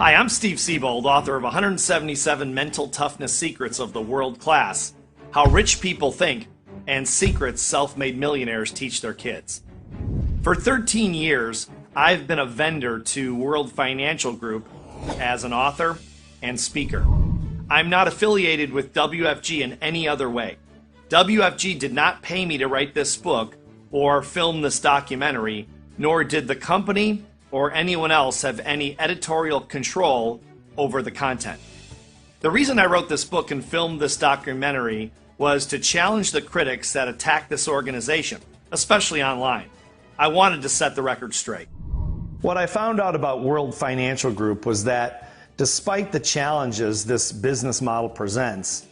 Hi, I'm Steve Siebold, author of 177 Mental Toughness Secrets of the World Class, How Rich People Think, and Secrets Self-Made Millionaires Teach Their Kids. For 13 years, I've been a vendor to World Financial Group as an author and speaker. I'm not affiliated with WFG in any other way. WFG did not pay me to write this book or film this documentary, nor did the company or anyone else have any editorial control over the content. The reason I wrote this book and filmed this documentary was to challenge the critics that attack this organization, especially online. I wanted to set the record straight. What I found out about World Financial Group was that despite the challenges this business model presents,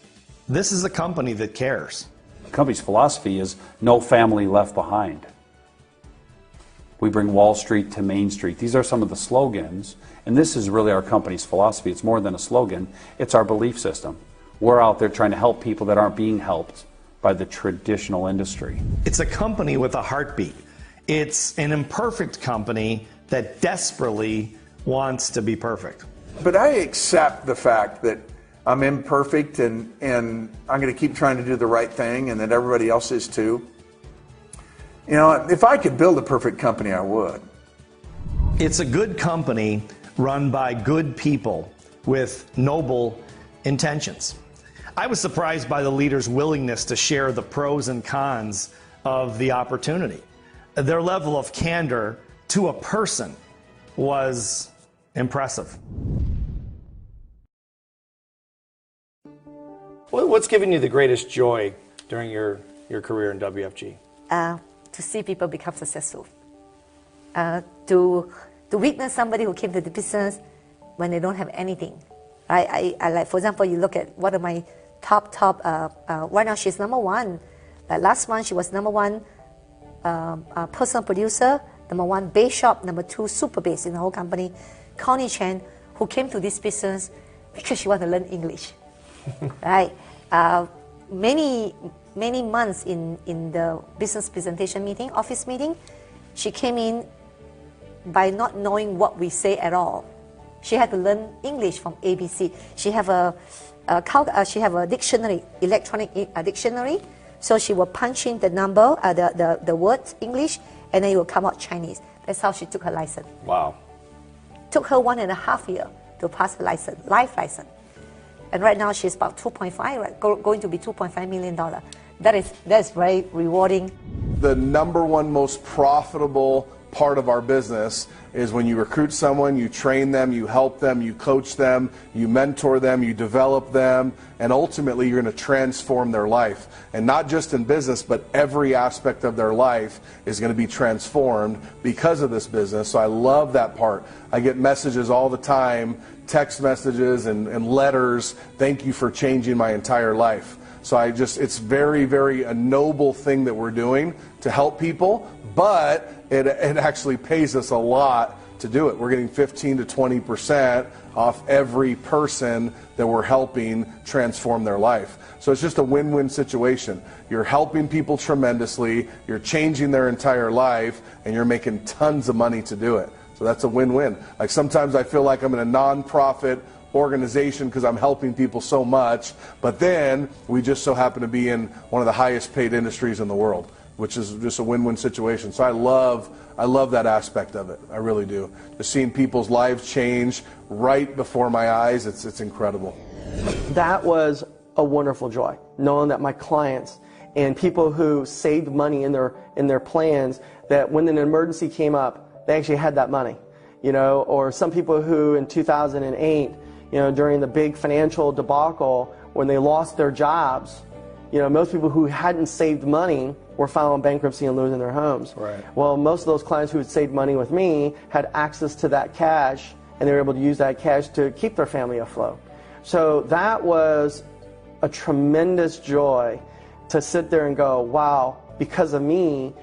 this is a company that cares. The company's philosophy is no family left behind. We bring Wall Street to Main Street. These are some of the slogans, and this is really our company's philosophy. It's more than a slogan, it's our belief system. We're out there trying to help people that aren't being helped by the traditional industry. It's a company with a heartbeat. It's an imperfect company that desperately wants to be perfect. But I accept the fact that I'm imperfect and I'm going to keep trying to do the right thing, and that everybody else is too. You know, if I could build a perfect company, I would. It's a good company run by good people with noble intentions. I was surprised by the leaders' willingness to share the pros and cons of the opportunity. Their level of candor to a person was impressive. What's given you the greatest joy during your career in WFG? To see people become successful. To witness somebody who came to the business when they don't have anything. I like, for example, you look at one of my top, right now she's number one. Like last month she was number one personal producer, number one bass shop, number two super bass in the whole company. Connie Chen, who came to this business because she wanted to learn English. Right? Many months in the business presentation meeting, office meeting, she came in by not knowing what we say at all. She had to learn English from ABC. She have a dictionary, electronic dictionary. So she will punch in the number, the words English, and then it will come out Chinese. That's how she took her license. Wow. Took her 1.5 years to pass the license, life license. And right now she's about 2.5, right? Going to be $2.5 million. That's very rewarding. The number one most profitable part of our business is when you recruit someone, you train them, you help them, you coach them, you mentor them, you develop them, and ultimately you're going to transform their life. And not just in business, but every aspect of their life is going to be transformed because of this business. So I love that part. I get messages all the time, text messages and letters, thank you for changing my entire life. So it's very, very a noble thing that we're doing to help people, but it actually pays us a lot to do it. We're getting 15 to 20% off every person that we're helping transform their life. So it's just a win-win situation. You're helping people tremendously, you're changing their entire life, and you're making tons of money to do it. So that's a win-win. Like sometimes I feel like I'm in a non-profit organization because I'm helping people so much, but then we just so happen to be in one of the highest paid industries in the world, which is just a win-win situation. So I love that aspect of it. I really do. Just seeing people's lives change right before my eyes, it's incredible. That was a wonderful joy, knowing that my clients and people who saved money in their plans, that when an emergency came up, they actually had that money, you know, or some people who in 2008, you know, during the big financial debacle, when they lost their jobs, you know, most people who hadn't saved money were filing bankruptcy and losing their homes. Right. Well, most of those clients who had saved money with me had access to that cash, and they were able to use that cash to keep their family afloat. So that was a tremendous joy to sit there and go, wow, because of me,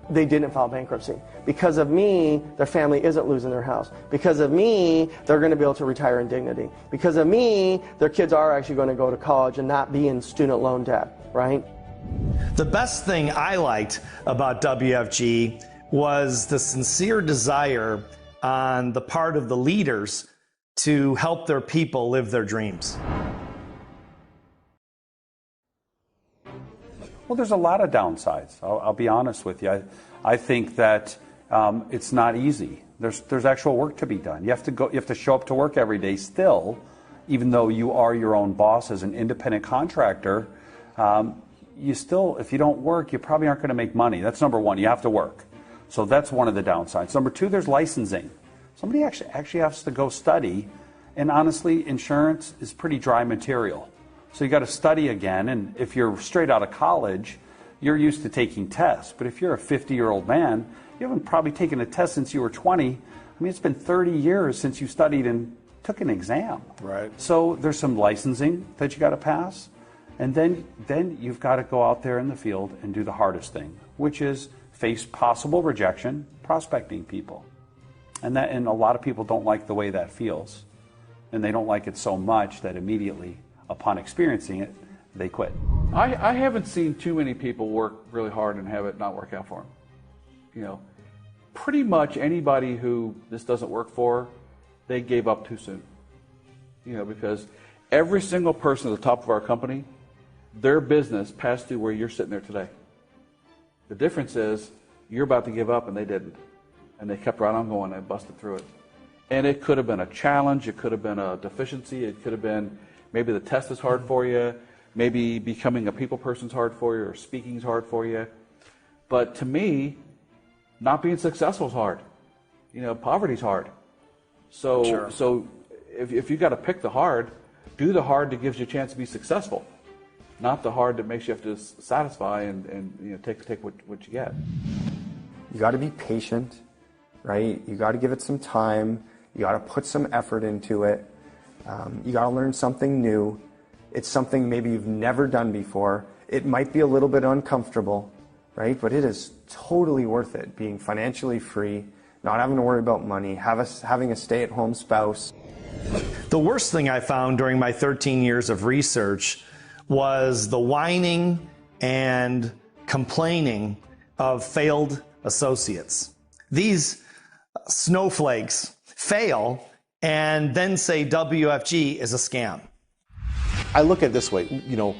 they didn't file bankruptcy. Because of me, their family isn't losing their house. Because of me, they're going to be able to retire in dignity. Because of me, their kids are actually going to go to college and not be in student loan debt, right? The best thing I liked about WFG was the sincere desire on the part of the leaders to help their people live their dreams? Well, there's a lot of downsides. I'll be honest with you. I think that it's not easy. There's actual work to be done. You have to show up to work every day still, even though you are your own boss as an independent contractor. You still, if you don't work, you probably aren't going to make money. That's number one. You have to work. So that's one of the downsides. Number two, there's licensing. Somebody actually has to go study, and honestly, insurance is pretty dry material. So you got to study again, and if you're straight out of college, you're used to taking tests. But if you're a 50-year-old man, you haven't probably taken a test since you were 20. I mean, it's been 30 years since you studied and took an exam. Right. So there's some licensing that you got to pass, and then you've got to go out there in the field and do the hardest thing, which is face possible rejection, prospecting people. And a lot of people don't like the way that feels, and they don't like it so much that immediately upon experiencing it, they quit. I haven't seen too many people work really hard and have it not work out for them. You know, pretty much anybody who this doesn't work for, they gave up too soon. You know, because every single person at the top of our company, their business passed through where you're sitting there today. The difference is you're about to give up and they didn't. And they kept right on going and busted through it. And it could have been a challenge, it could have been a deficiency, it could have been maybe the test is hard for you, maybe becoming a people person's hard for you, or speaking is hard for you. But to me, not being successful is hard. You know, poverty's hard. So, Sure. So if you got to pick the hard, do the hard that gives you a chance to be successful, not the hard that makes you have to satisfy and you know take what you get. You got to be patient, right? You got to give it some time. You got to put some effort into it. You got to learn something new. It's something maybe you've never done before. It might be a little bit uncomfortable, right? But it is totally worth it, being financially free, not having to worry about money, having a stay-at-home spouse. The worst thing I found during my 13 years of research was the whining and complaining of failed associates. These snowflakes fail and then say WFG is a scam. I look at it this way, you know,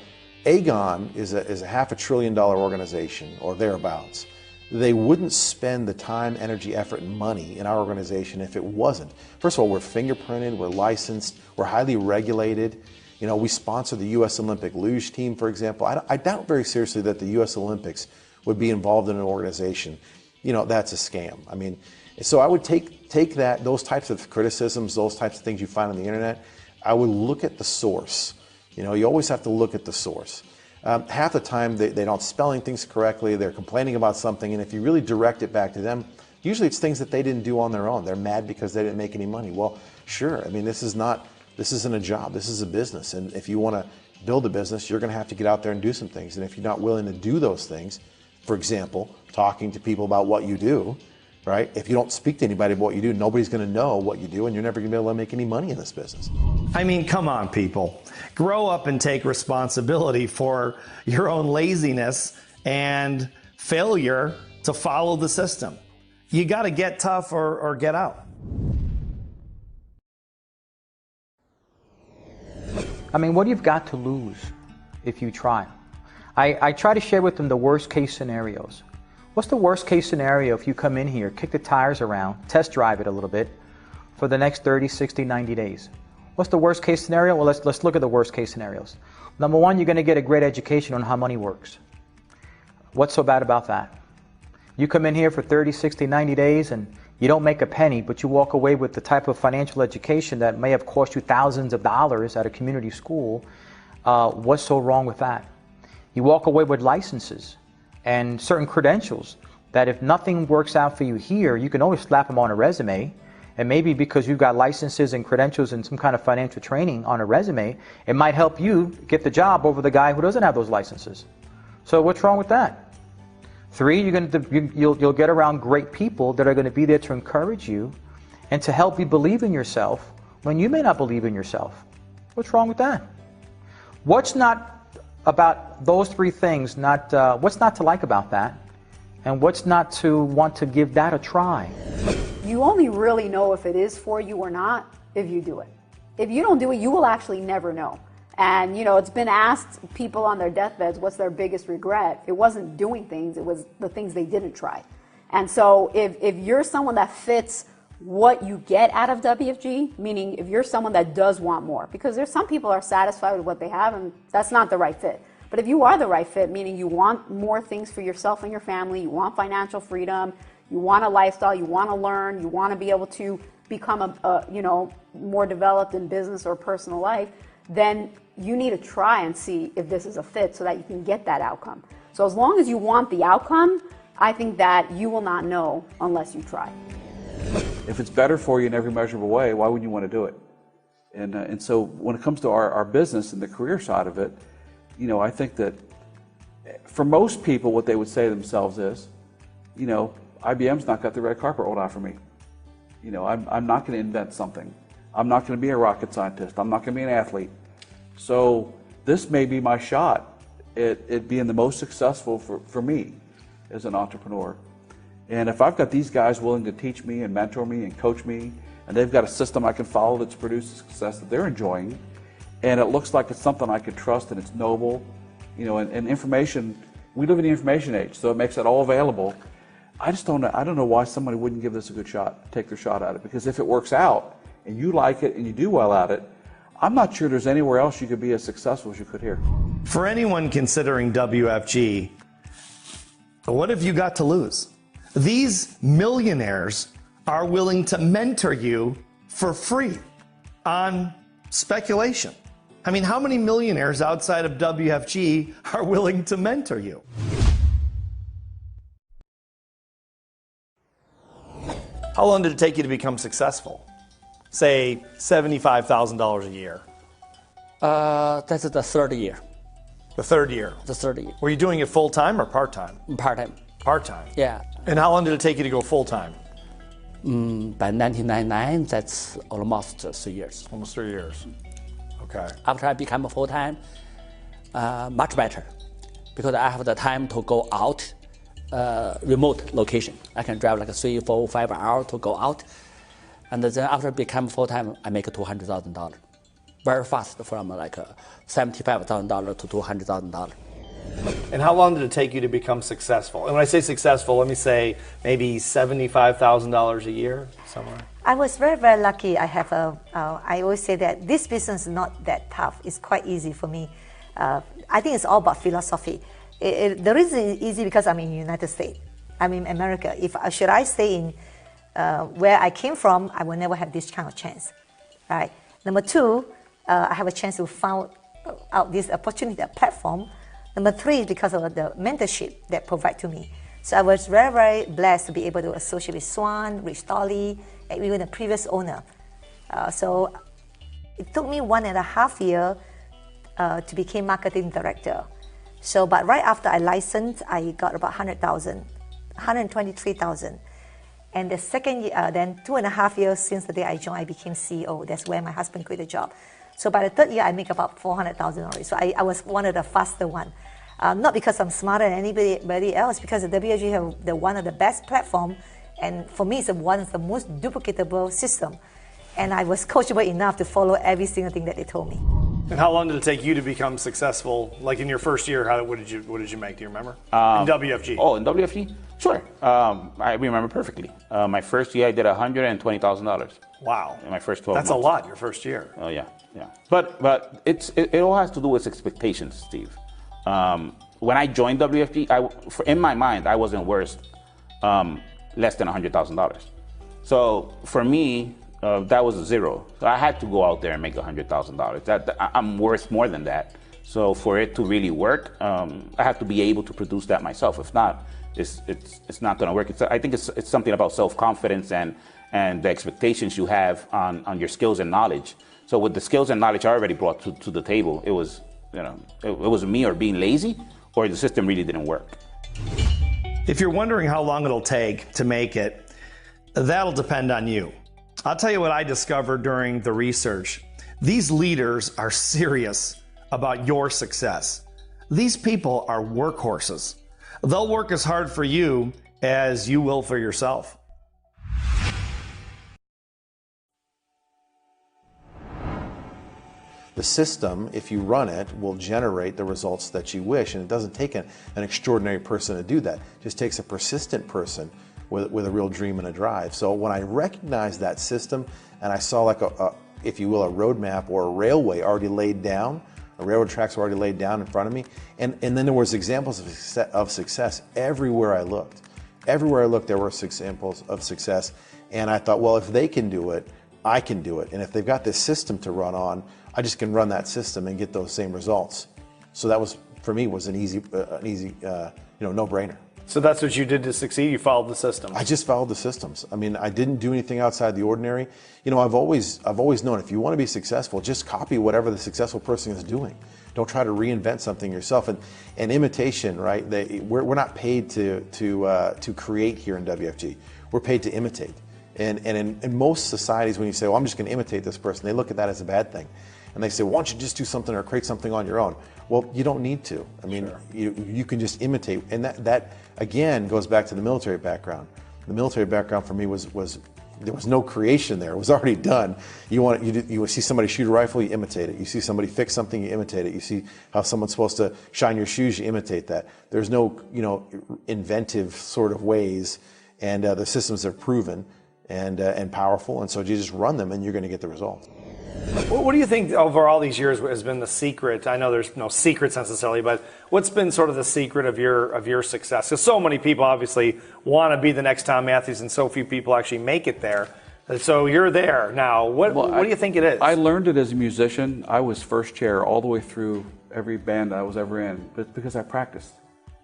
Aegon is a $500 billion organization or thereabouts. They wouldn't spend the time, energy, effort, and money in our organization if it wasn't. First of all, we're fingerprinted, we're licensed, we're highly regulated. You know, we sponsor the U.S. Olympic luge team, for example. I doubt very seriously that the U.S. Olympics would be involved in an organization. You know, that's a scam. I mean, so I would take those types of criticisms, those types of things you find on the internet, I would look at the source. You know, you always have to look at the source. Half the time they don't spelling things correctly, they're complaining about something, and if you really direct it back to them, usually it's things that they didn't do on their own. They're mad because they didn't make any money. Well, sure, I mean, this isn't a job, this is a business, and if you want to build a business, you're going to have to get out there and do some things, and if you're not willing to do those things, for example, talking to people about what you do, right? If you don't speak to anybody about what you do, nobody's going to know what you do, and you're never going to be able to make any money in this business. I mean, come on, people. Grow up and take responsibility for your own laziness and failure to follow the system. You got to get tough or get out. I mean, what you've got to lose if you try. I try to share with them the worst case scenarios. What's the worst case scenario if you come in here, kick the tires around, test drive it a little bit for the next 30, 60, 90 days? What's the worst case scenario? Well, let's look at the worst case scenarios. Number one, you're going to get a great education on how money works. What's so bad about that? You come in here for 30, 60, 90 days and you don't make a penny, but you walk away with the type of financial education that may have cost you thousands of dollars at a community school. What's so wrong with that? You walk away with licenses and certain credentials that if nothing works out for you here, you can always slap them on a resume. And maybe because you've got licenses and credentials and some kind of financial training on a resume, it might help you get the job over the guy who doesn't have those licenses. So what's wrong with that? 3, you'll get around great people that are going to be there to encourage you and to help you believe in yourself when you may not believe in yourself. What's wrong with that? What's not about those 3 things, what's not to like about that, and what's not to want to give that a try? You only really know if it is for you or not if you do it. If you don't do it, you will actually never know. And, you know, it's been asked people on their deathbeds, what's their biggest regret? It wasn't doing things, it was the things they didn't try. And so if you're someone that fits what you get out of WFG, meaning if you're someone that does want more, because there's some people are satisfied with what they have and that's not the right fit. But if you are the right fit, meaning you want more things for yourself and your family, you want financial freedom, you want a lifestyle, you want to learn, you want to be able to become a you know, more developed in business or personal life, then you need to try and see if this is a fit so that you can get that outcome. So as long as you want the outcome, I think that you will not know unless you try. If it's better for you in every measurable way, why wouldn't you want to do it? And so when it comes to our business and the career side of it, you know, I think that for most people, what they would say to themselves is, you know, IBM's not got the red carpet rolled out for me. You know, I'm not going to invent something. I'm not going to be a rocket scientist. I'm not going to be an athlete. So this may be my shot at being the most successful for me as an entrepreneur. And if I've got these guys willing to teach me and mentor me and coach me, and they've got a system I can follow that's produced the success that they're enjoying, and it looks like it's something I can trust and it's noble, you know, and information, we live in the information age, so it makes it all available. I don't know why somebody wouldn't give this a good shot, take their shot at it, because if it works out and you like it and you do well at it, I'm not sure there's anywhere else you could be as successful as you could here. For anyone considering WFG, what have you got to lose? These millionaires are willing to mentor you for free on speculation. I mean, how many millionaires outside of WFG are willing to mentor you? How long did it take you to become successful? Say $75,000 a year. That's the third year. The third year? The third year. Were you doing it full-time or part-time? Part-time. Part-time? Yeah. And how long did it take you to go full-time? By 1999, that's almost 3 years. Almost 3 years. Okay. After I become full-time, much better, because I have the time to go out, remote location. I can drive like 3, 4, 5 hours to go out. And then after I become full-time, I make $200,000. Very fast, from like $75,000 to $200,000. And how long did it take you to become successful? And when I say successful, let me say maybe $75,000 a year, somewhere. I was very, very lucky. I have I always say that this business is not that tough. It's quite easy for me. I think it's all about philosophy. The reason it's easy because I'm in the United States. I'm in America. Should I stay in where I came from, I will never have this kind of chance, right? Number two, I have a chance to find out this opportunity, a platform. Number three, because of the mentorship that provide to me. So I was very, very blessed to be able to associate with Swan, Rich Dolly, and even the previous owner. So it took me 1.5 years to become marketing director. So, but right after I licensed, I got about 100,000, 123,000. And the second year, then 2.5 years since the day I joined, I became CEO. That's where my husband quit the job. So by the third year, I make about 400,000 already. So I was one of the faster one. Not because I'm smarter than anybody else, because the WFG have one of the best platform, and for me, it's one of the most duplicatable system. And I was coachable enough to follow every single thing that they told me. And how long did it take you to become successful? Like in your first year, what did you make? Do you remember? In WFG. Oh, in WFG? Sure. I remember perfectly. My first year, I did $120,000. Wow. In my first 12 months. That's a lot, your first year. Oh, yeah, yeah. But it all has to do with expectations, Steve. When I joined WFG, in my mind, I wasn't worth less than $100,000. So for me, that was a zero. So I had to go out there and make $100,000. I'm worth more than that. So for it to really work, I have to be able to produce that myself. If not, it's not going to work. I think it's something about self-confidence and the expectations you have on your skills and knowledge. So with the skills and knowledge I already brought to the table, it was, it was me or being lazy, or the system really didn't work. If you're wondering how long it'll take to make it, that'll depend on you. I'll tell you what I discovered during the research. These leaders are serious about your success. These people are workhorses. They'll work as hard for you as you will for yourself. The system, if you run it, will generate the results that you wish, and it doesn't take an extraordinary person to do that. It just takes a persistent person with a real dream and a drive. So when I recognized that system and I saw like if you will, a roadmap or a railway already laid down, railroad tracks were already laid down in front of me, and then there was examples of success everywhere I looked. Everywhere I looked, there were examples of success, and I thought, well, if they can do it, I can do it. And if they've got this system to run on, I just can run that system and get those same results. So that was, for me, was an easy no-brainer. So that's what you did to succeed? You followed the system? I just followed the systems. I mean, I didn't do anything outside the ordinary. You know, I've always known if you want to be successful, just copy whatever the successful person is doing. Don't try to reinvent something yourself. And imitation, right? We're not paid to create here in WFG. We're paid to imitate. And in most societies, when you say, well, I'm just going to imitate this person, they look at that as a bad thing. And they say, why don't you just do something or create something on your own? Well, you don't need to. I mean, sure. you can just imitate. And that again, goes back to the military background. The military background for me was there was no creation there. It was already done. You see somebody shoot a rifle, you imitate it. You see somebody fix something, you imitate it. You see how someone's supposed to shine your shoes, you imitate that. There's no, inventive sort of ways, and the systems are proven and powerful, and so you just run them and you're going to get the results. What do you think over all these years has been the secret? I know there's no secrets necessarily, but what's been sort of the secret of your success? Because so many people obviously want to be the next Tom Matthews, and so few people actually make it there. So you're there now. What do you think it is? I learned it as a musician. I was first chair all the way through every band I was ever in, but because I practiced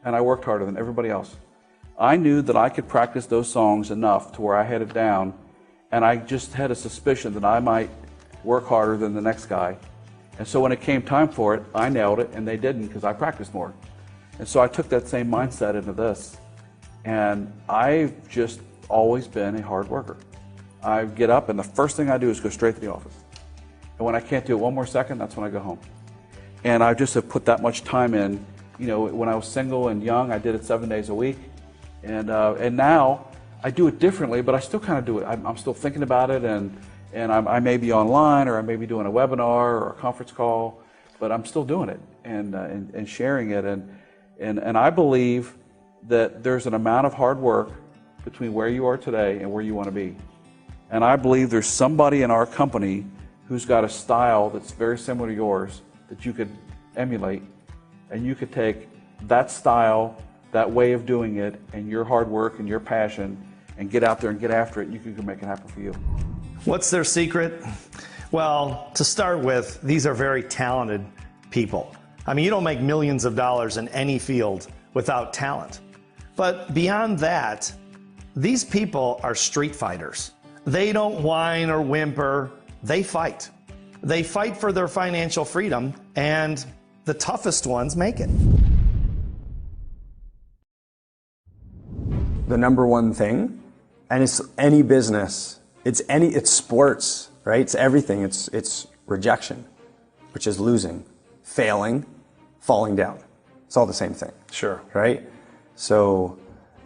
and I worked harder than everybody else. I knew that I could practice those songs enough to where I had it down, and I just had a suspicion that I might work harder than the next guy. And so when it came time for it, I nailed it, and they didn't because I practiced more. And so I took that same mindset into this. And I've just always been a hard worker. I get up, and the first thing I do is go straight to the office. And when I can't do it one more second, that's when I go home. And I just have put that much time in. When I was single and young, I did it 7 days a week. And now I do it differently, but I still kind of do it. I'm still thinking about it, and I may be online, or I may be doing a webinar or a conference call, but I'm still doing it and sharing it. And I believe that there's an amount of hard work between where you are today and where you want to be. And I believe there's somebody in our company who's got a style that's very similar to yours that you could emulate, and you could take that style, that way of doing it, and your hard work and your passion, and get out there and get after it, and you can make it happen for you. What's their secret? Well, to start with, these are very talented people. I mean, you don't make millions of dollars in any field without talent. But beyond that, these people are street fighters. They don't whine or whimper, they fight. They fight for their financial freedom, and the toughest ones make it. The number one thing, and it's any business, it's sports, right? It's everything. It's rejection, which is losing, failing, falling down. It's all the same thing. Sure. Right? So,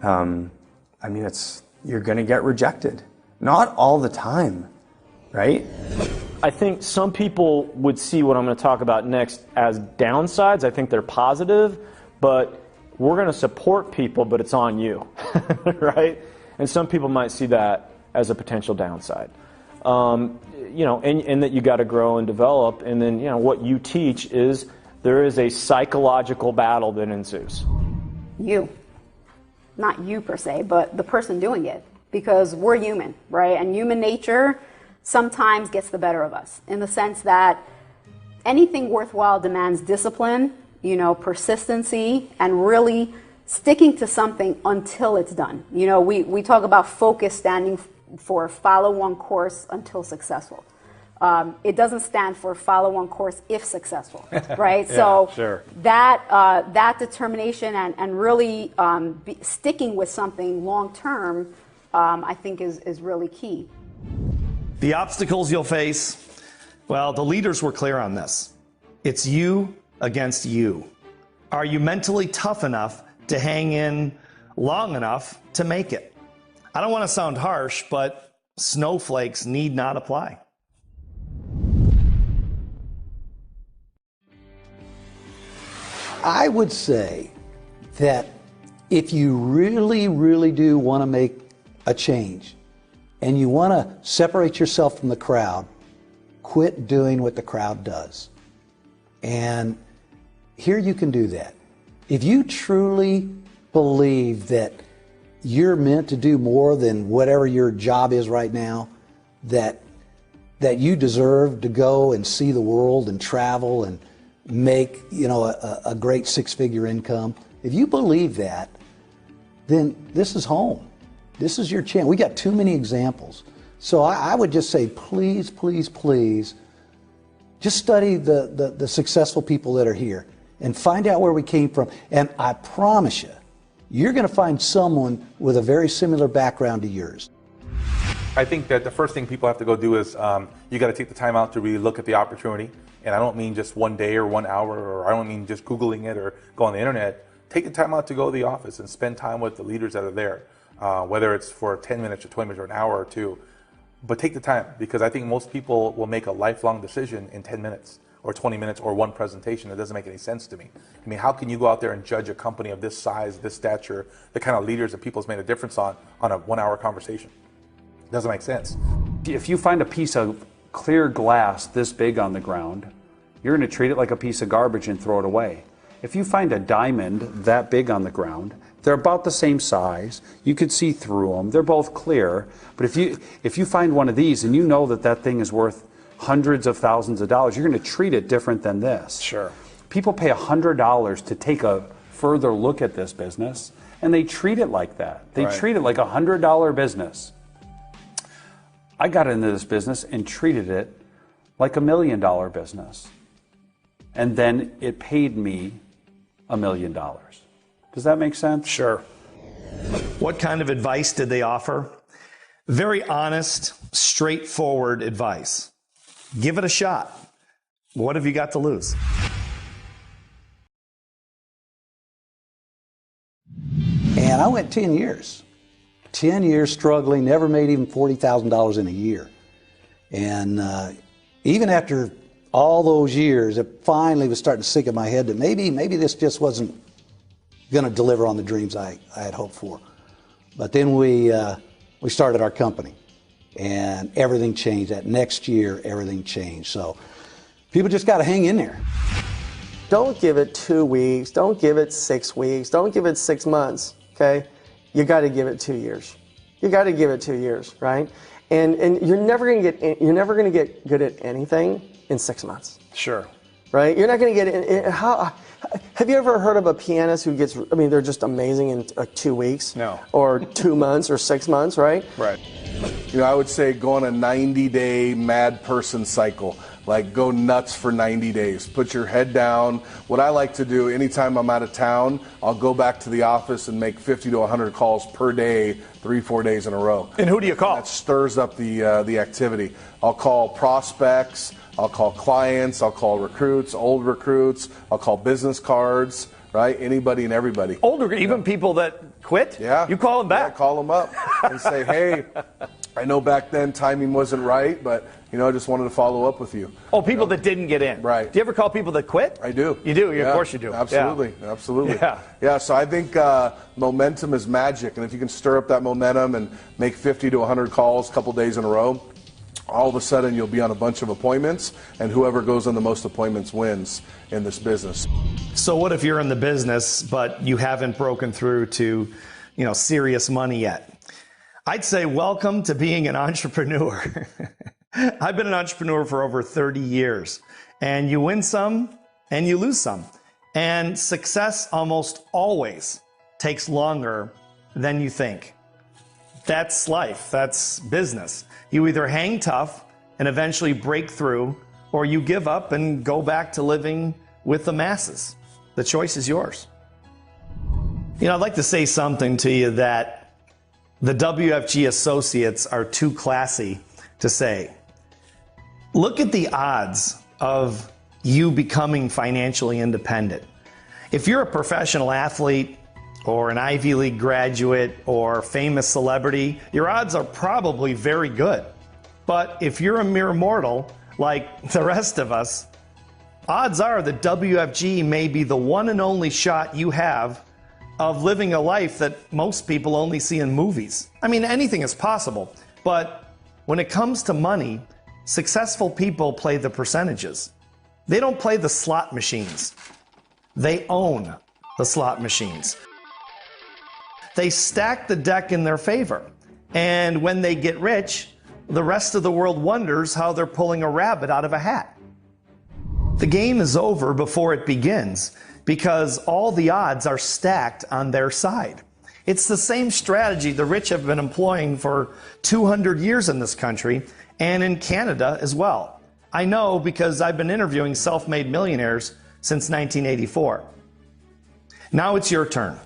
you're going to get rejected. Not all the time, right? I think some people would see what I'm going to talk about next as downsides. I think they're positive, but we're going to support people, but it's on you, right? And some people might see that as a potential downside. And that you got to grow and develop. And then, what you teach is there is a psychological battle that ensues. You. Not you per se, but the person doing it. Because we're human, right? And human nature sometimes gets the better of us in the sense that anything worthwhile demands discipline, persistency, and really sticking to something until it's done. We talk about focus standing for follow one course until successful. It doesn't stand for follow one course if successful, right? Yeah, so sure. that determination and really sticking with something long term, I think is really key. The obstacles you'll face, well, the leaders were clear on this. It's you against you. Are you mentally tough enough to hang in long enough to make it? I don't want to sound harsh, but snowflakes need not apply. I would say that if you really, really do want to make a change and you want to separate yourself from the crowd, quit doing what the crowd does. And here you can do that. If you truly believe that you're meant to do more than whatever your job is right now, that you deserve to go and see the world and travel and make, you know, a great six-figure income. If you believe that, then this is home. This is your chance. We got too many examples. So I would just say, please, please, please, just study the successful people that are here and find out where we came from. And I promise you, you're going to find someone with a very similar background to yours. I think that the first thing people have to go do is you got to take the time out to really look at the opportunity. And I don't mean just one day or 1 hour, or I don't mean just Googling it or go on the internet. Take the time out to go to the office and spend time with the leaders that are there, whether it's for 10 minutes or 20 minutes or an hour or two. But take the time, because I think most people will make a lifelong decision in 10 minutes or 20 minutes or one presentation. It doesn't make any sense to me. I mean, how can you go out there and judge a company of this size, this stature, the kind of leaders that people's made a difference on a 1 hour conversation? It doesn't make sense. If you find a piece of clear glass this big on the ground, you're going to treat it like a piece of garbage and throw it away. If you find a diamond that big on the ground, they're about the same size. You could see through them. They're both clear. But if you find one of these and you know that that thing is worth hundreds of thousands of dollars, you're going to treat it different than this. Sure. People pay $100 to take a further look at this business, and they treat it like that. They treat it like a $100 business. I got into this business and treated it like $1 million business. And then it paid me $1 million. Does that make sense? Sure. What kind of advice did they offer? Very honest, straightforward advice. Give it a shot. What have you got to lose? And I went 10 years. 10 years struggling, never made even $40,000 in a year. And even after all those years, it finally was starting to sink in my head that maybe this just wasn't going to deliver on the dreams I had hoped for. But then we started our company, and everything changed. That next year, everything changed. So people just got to hang in there. Don't give it 2 weeks. Don't give it 6 weeks. Don't give it 6 months. Okay, you got to give it 2 years. You got to give it 2 years, right? And you're never going to get good at anything in 6 months. Sure. Right? You're not going to get it. Have you ever heard of a pianist who gets, I mean, they're just amazing in 2 weeks? No. Or 2 months or 6 months, right? Right. You know, I would say go on a 90-day mad person cycle. Like, go nuts for 90 days. Put your head down. What I like to do, anytime I'm out of town, I'll go back to the office and make 50 to 100 calls per day, 3-4 days in a row. And who do you call? That stirs up the activity. I'll call prospects. I'll call clients. I'll call recruits, old recruits. I'll call business cards. Right? Anybody and everybody. Older, even people that quit? Yeah. You call them back? Yeah, call them up and say, hey, I know back then timing wasn't right, but I just wanted to follow up with you. Oh, people that didn't get in. Right. Do you ever call people that quit? I do. You do? Yeah, of course you do. Absolutely. Yeah. Absolutely. Yeah. Yeah, so I think momentum is magic, and if you can stir up that momentum and make 50 to 100 calls a couple days in a row, all of a sudden you'll be on a bunch of appointments, and whoever goes on the most appointments wins in this business. So what if you're in the business, but you haven't broken through to, serious money yet? I'd say welcome to being an entrepreneur. I've been an entrepreneur for over 30 years, and you win some and you lose some. And success almost always takes longer than you think. That's life. That's business. You either hang tough and eventually break through, or you give up and go back to living with the masses. The choice is yours. I'd like to say something to you that the WFG associates are too classy to say. Look at the odds of you becoming financially independent. If you're a professional athlete or an Ivy League graduate or famous celebrity, your odds are probably very good. But if you're a mere mortal, like the rest of us, odds are that WFG may be the one and only shot you have of living a life that most people only see in movies. I mean, anything is possible, but when it comes to money, successful people play the percentages. They don't play the slot machines. They own the slot machines. They stack the deck in their favor. And when they get rich, the rest of the world wonders how they're pulling a rabbit out of a hat. The game is over before it begins because all the odds are stacked on their side. It's the same strategy the rich have been employing for 200 years in this country and in Canada as well. I know because I've been interviewing self-made millionaires since 1984. Now it's your turn.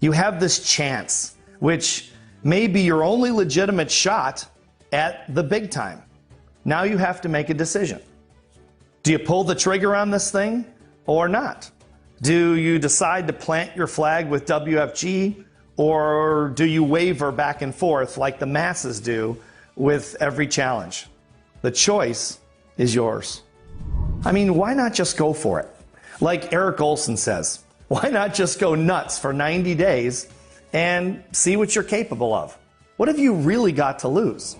You have this chance, which may be your only legitimate shot at the big time. Now you have to make a decision. Do you pull the trigger on this thing or not? Do you decide to plant your flag with WFG, or do you waver back and forth like the masses do with every challenge? The choice is yours. I mean, why not just go for it? Like Eric Olson says, why not just go nuts for 90 days and see what you're capable of? What have you really got to lose?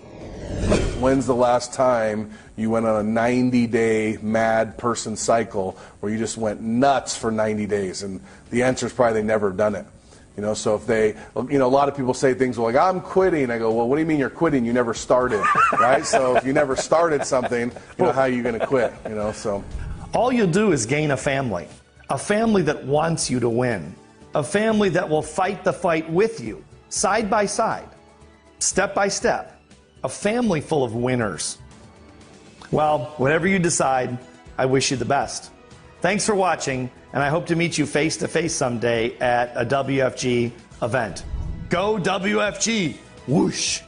When's the last time you went on a 90-day mad person cycle where you just went nuts for 90 days? And the answer is probably they never have done it. You know, so if they, you know, a lot of people say things like, I'm quitting. I go, well, what do you mean you're quitting? You never started, right? So if you never started something, you know, how are you going to quit? You know, so. All you'll do is gain a family that wants you to win, a family that will fight the fight with you, side by side, step by step, a family full of winners. Well, whatever you decide, I wish you the best. Thanks for watching, and I hope to meet you face to face someday at a WFG event. Go WFG! Whoosh!